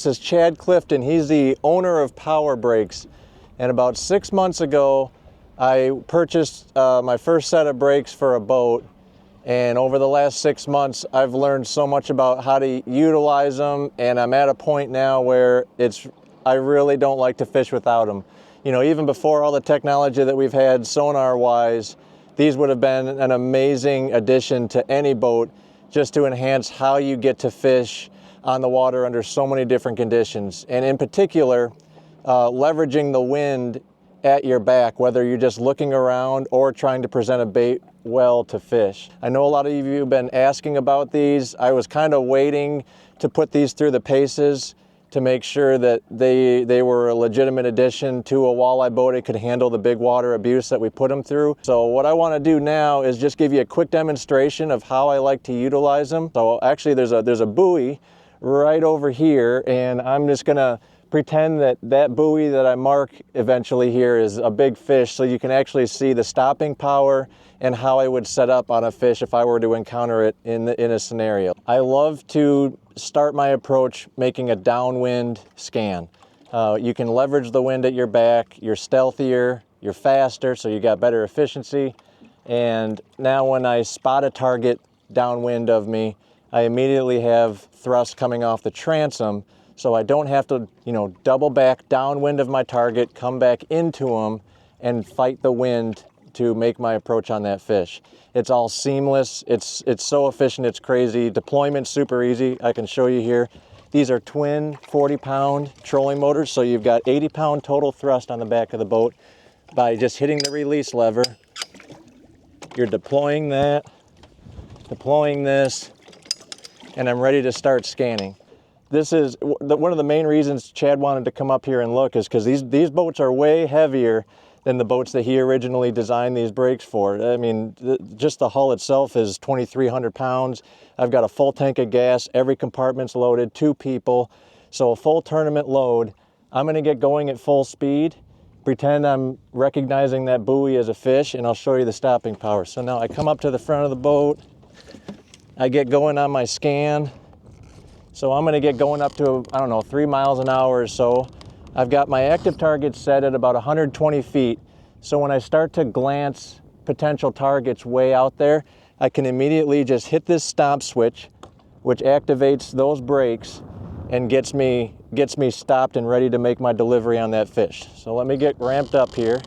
This is Chad Clifton. He's the owner of Power Brakes. And about 6 months ago, I purchased my first set of brakes for a boat. And over the last 6 months, I've learned so much about how to utilize them. And I'm at a point now where I really don't like to fish without them. You know, even before all the technology that we've had sonar-wise, these would have been an amazing addition to any boat just to enhance how you get to fish on the water under so many different conditions. And in particular, leveraging the wind at your back, whether you're just looking around or trying to present a bait well to fish. I know a lot of you have been asking about these. I was kind of waiting to put these through the paces to make sure that they were a legitimate addition to a walleye boat. It could handle the big water abuse that we put them through. So what I want to do now is just give you a quick demonstration of how I like to utilize them. So actually there's a buoy right over here, and I'm just gonna pretend that buoy that I mark eventually here is a big fish, so you can actually see the stopping power and how I would set up on a fish if I were to encounter it in a scenario. I love to start my approach making a downwind scan. You can leverage the wind at your back, you're stealthier, you're faster, so you got better efficiency. And now when I spot a target downwind of me, I immediately have thrust coming off the transom, so I don't have to, double back downwind of my target, come back into them, and fight the wind to make my approach on that fish. It's all seamless. It's so efficient, it's crazy. Deployment's super easy. I can show you here. These are twin 40-pound trolling motors, so you've got 80-pound total thrust on the back of the boat. By just hitting the release lever, you're deploying that, deploying this, and I'm ready to start scanning. This is one of the main reasons Chad wanted to come up here and look, is because these boats are way heavier than the boats that he originally designed these brakes for. I mean, just the hull itself is 2,300 pounds. I've got a full tank of gas, every compartment's loaded, 2 people. So a full tournament load. I'm gonna get going at full speed, pretend I'm recognizing that buoy as a fish, and I'll show you the stopping power. So now I come up to the front of the boat, I get going on my scan. So I'm gonna get going up to, 3 miles an hour or so. I've got my active target set at about 120 feet. So when I start to glance potential targets way out there, I can immediately just hit this stop switch, which activates those brakes and gets me stopped and ready to make my delivery on that fish. So let me get ramped up here.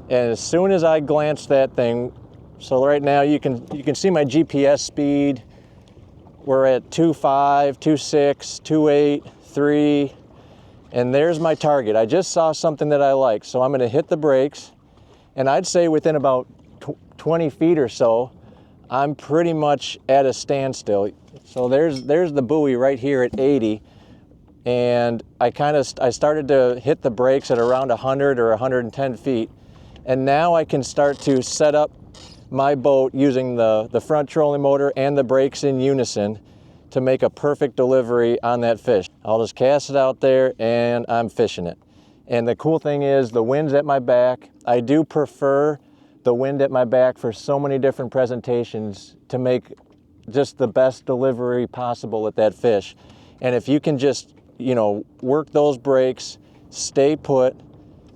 And as soon as I glance that thing, so right now you can see my GPS speed. We're at 2.5, 2.6, 2.8, 3, and there's my target. I just saw something that I like, so I'm gonna hit the brakes, and I'd say within about 20 feet or so, I'm pretty much at a standstill. So there's the buoy right here at 80, and I started to hit the brakes at around 100 or 110 feet, and now I can start to set up my boat using the front trolling motor and the brakes in unison to make a perfect delivery on that fish. I'll just cast it out there and I'm fishing it. And the cool thing is the wind's at my back. I do prefer the wind at my back for so many different presentations to make just the best delivery possible at that fish. And if you can just, work those brakes, stay put,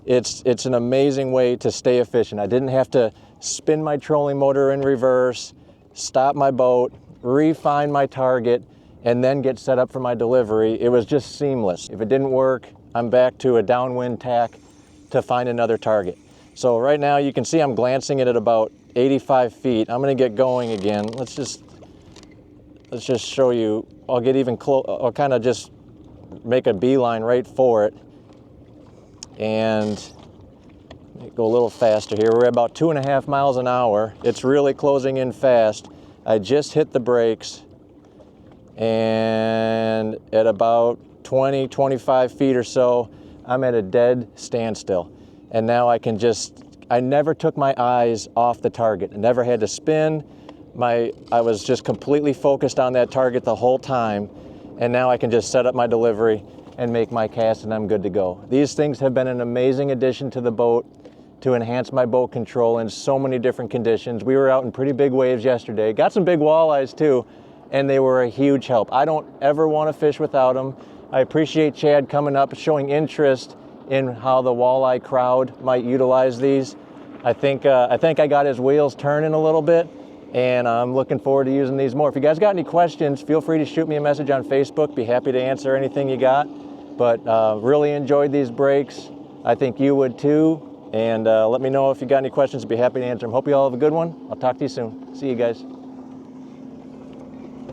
it's an amazing way to stay efficient. I didn't have to spin my trolling motor in reverse, stop my boat, refine my target, and then get set up for my delivery. It was just seamless. If it didn't work, I'm back to a downwind tack to find another target. So right now you can see I'm glancing it at about 85 feet. I'm gonna get going again. Let's just show you. I'll get even close. I'll kind of just make a beeline right for it. And go a little faster here. We're at about 2.5 miles an hour. It's really closing in fast. I just hit the brakes, and at about 20, 25 feet or so, I'm at a dead standstill. And now I never took my eyes off the target. I never had to spin. I was just completely focused on that target the whole time. And now I can just set up my delivery and make my cast, and I'm good to go. These things have been an amazing addition to the boat to enhance my boat control in so many different conditions. We were out in pretty big waves yesterday. Got some big walleyes too, and they were a huge help. I don't ever want to fish without them. I appreciate Chad coming up, showing interest in how the walleye crowd might utilize these. I think I got his wheels turning a little bit, and I'm looking forward to using these more. If you guys got any questions, feel free to shoot me a message on Facebook. Be happy to answer anything you got. But really enjoyed these breaks. I think you would too. And let me know if you got any questions. I'd be happy to answer them. Hope you all have a good one. I'll talk to you soon. See you guys.